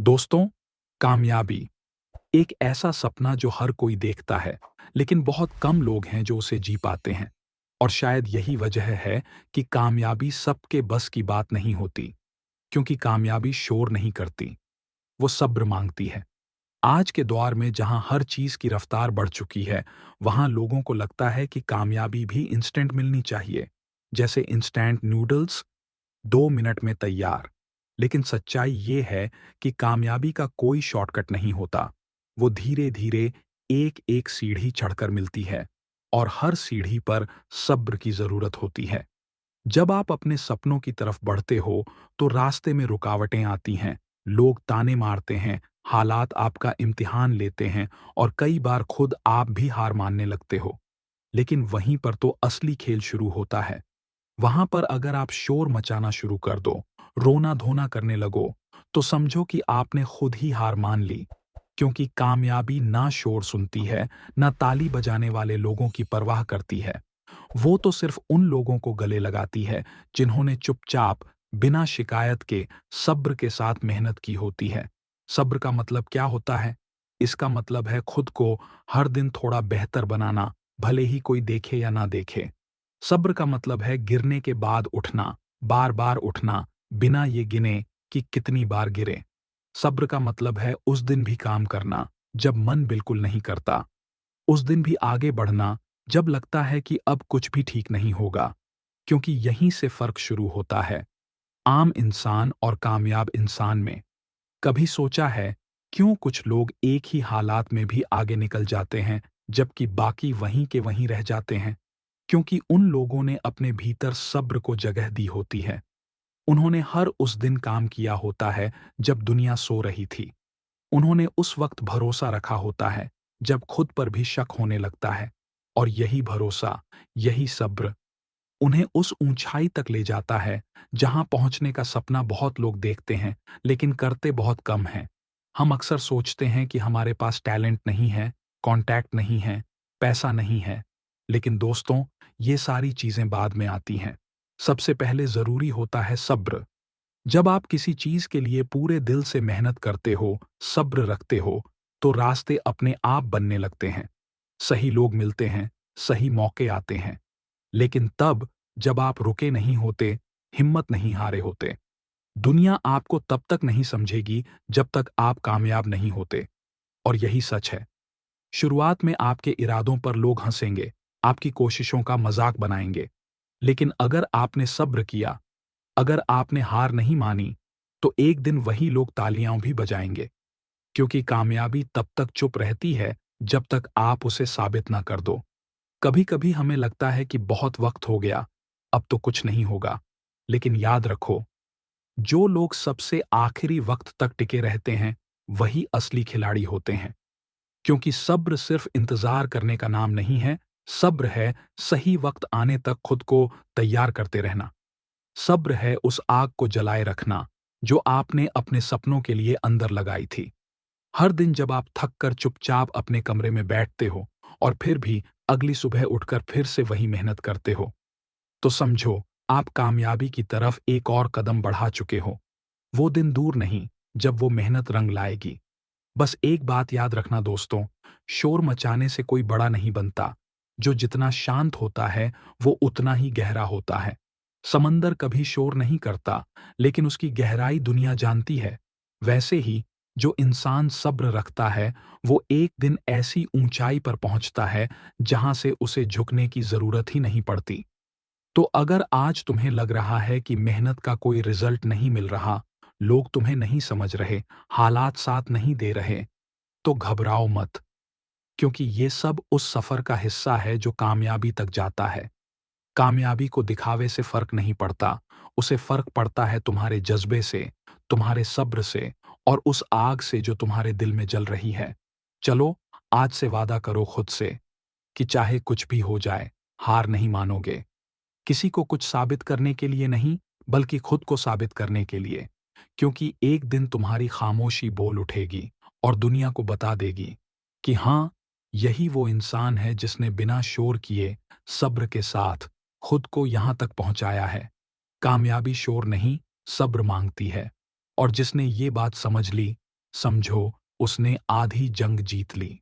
दोस्तों, कामयाबी एक ऐसा सपना जो हर कोई देखता है, लेकिन बहुत कम लोग हैं जो उसे जी पाते हैं। और शायद यही वजह है कि कामयाबी सबके बस की बात नहीं होती, क्योंकि कामयाबी शोर नहीं करती, वो सब्र मांगती है। आज के दौर में जहां हर चीज की रफ्तार बढ़ चुकी है, वहां लोगों को लगता है कि कामयाबी भी इंस्टेंट मिलनी चाहिए, जैसे इंस्टेंट नूडल्स 2 मिनट में तैयार। लेकिन सच्चाई ये है कि कामयाबी का कोई शॉर्टकट नहीं होता। वो धीरे धीरे एक एक सीढ़ी चढ़कर मिलती है, और हर सीढ़ी पर सब्र की जरूरत होती है। जब आप अपने सपनों की तरफ बढ़ते हो, तो रास्ते में रुकावटें आती हैं, लोग ताने मारते हैं, हालात आपका इम्तिहान लेते हैं, और कई बार खुद आप भी हार मानने लगते हो। लेकिन वहीं पर तो असली खेल शुरू होता है। वहां पर अगर आप शोर मचाना शुरू कर दो, रोना धोना करने लगो, तो समझो कि आपने खुद ही हार मान ली। क्योंकि कामयाबी ना शोर सुनती है, ना ताली बजाने वाले लोगों की परवाह करती है। वो तो सिर्फ उन लोगों को गले लगाती है जिन्होंने चुपचाप, बिना शिकायत के, सब्र के साथ मेहनत की होती है। सब्र का मतलब क्या होता है? इसका मतलब है खुद को हर दिन थोड़ा बेहतर बनाना, भले ही कोई देखे या ना देखे। सब्र का मतलब है गिरने के बाद उठना, बार बार उठना, बिना ये गिने कि कितनी बार गिरे। सब्र का मतलब है उस दिन भी काम करना जब मन बिल्कुल नहीं करता, उस दिन भी आगे बढ़ना जब लगता है कि अब कुछ भी ठीक नहीं होगा। क्योंकि यहीं से फर्क शुरू होता है, आम इंसान और कामयाब इंसान में। कभी सोचा है क्यों कुछ लोग एक ही हालात में भी आगे निकल जाते हैं, जबकि बाकी वहीं के वहीं रह जाते हैं? क्योंकि उन लोगों ने अपने भीतर सब्र को जगह दी होती है। उन्होंने हर उस दिन काम किया होता है जब दुनिया सो रही थी। उन्होंने उस वक्त भरोसा रखा होता है जब खुद पर भी शक होने लगता है। और यही भरोसा, यही सब्र उन्हें उस ऊंचाई तक ले जाता है जहां पहुंचने का सपना बहुत लोग देखते हैं, लेकिन करते बहुत कम हैं। हम अक्सर सोचते हैं कि हमारे पास टैलेंट नहीं है, कॉन्टैक्ट नहीं है, पैसा नहीं है। लेकिन दोस्तों, ये सारी चीजें बाद में आती हैं। सबसे पहले जरूरी होता है सब्र। जब आप किसी चीज के लिए पूरे दिल से मेहनत करते हो, सब्र रखते हो, तो रास्ते अपने आप बनने लगते हैं। सही लोग मिलते हैं, सही मौके आते हैं। लेकिन तब, जब आप रुके नहीं होते, हिम्मत नहीं हारे होते। दुनिया आपको तब तक नहीं समझेगी जब तक आप कामयाब नहीं होते। और यही सच है। शुरुआत में आपके इरादों पर लोग हंसेंगे, आपकी कोशिशों का मजाक बनाएंगे। लेकिन अगर आपने सब्र किया, अगर आपने हार नहीं मानी, तो एक दिन वही लोग तालियां भी बजाएंगे। क्योंकि कामयाबी तब तक चुप रहती है जब तक आप उसे साबित ना कर दो। कभी कभी हमें लगता है कि बहुत वक्त हो गया, अब तो कुछ नहीं होगा। लेकिन याद रखो, जो लोग सबसे आखिरी वक्त तक टिके रहते हैं, वही असली खिलाड़ी होते हैं। क्योंकि सब्र सिर्फ इंतजार करने का नाम नहीं है। सब्र है सही वक्त आने तक खुद को तैयार करते रहना। सब्र है उस आग को जलाए रखना जो आपने अपने सपनों के लिए अंदर लगाई थी। हर दिन जब आप थक कर चुपचाप अपने कमरे में बैठते हो, और फिर भी अगली सुबह उठकर फिर से वही मेहनत करते हो, तो समझो आप कामयाबी की तरफ एक और कदम बढ़ा चुके हो। वो दिन दूर नहीं जब वो मेहनत रंग लाएगी। बस एक बात याद रखना दोस्तों, शोर मचाने से कोई बड़ा नहीं बनता। जो जितना शांत होता है, वो उतना ही गहरा होता है। समंदर कभी शोर नहीं करता, लेकिन उसकी गहराई दुनिया जानती है। वैसे ही, जो इंसान सब्र रखता है, वो एक दिन ऐसी ऊंचाई पर पहुंचता है जहां से उसे झुकने की जरूरत ही नहीं पड़ती। तो अगर आज तुम्हें लग रहा है कि मेहनत का कोई रिजल्ट नहीं मिल रहा, लोग तुम्हें नहीं समझ रहे, हालात साथ नहीं दे रहे, तो घबराओ मत। क्योंकि ये सब उस सफर का हिस्सा है जो कामयाबी तक जाता है। कामयाबी को दिखावे से फर्क नहीं पड़ता, उसे फर्क पड़ता है तुम्हारे जज्बे से, तुम्हारे सब्र से, और उस आग से जो तुम्हारे दिल में जल रही है। चलो, आज से वादा करो खुद से कि चाहे कुछ भी हो जाए, हार नहीं मानोगे। किसी को कुछ साबित करने के लिए नहीं, बल्कि खुद को साबित करने के लिए। क्योंकि एक दिन तुम्हारी खामोशी बोल उठेगी और दुनिया को बता देगी कि हाँ, यही वो इंसान है जिसने बिना शोर किए, सब्र के साथ खुद को यहां तक पहुंचाया है। कामयाबी शोर नहीं, सब्र मांगती है। और जिसने ये बात समझ ली, समझो उसने आधी जंग जीत ली।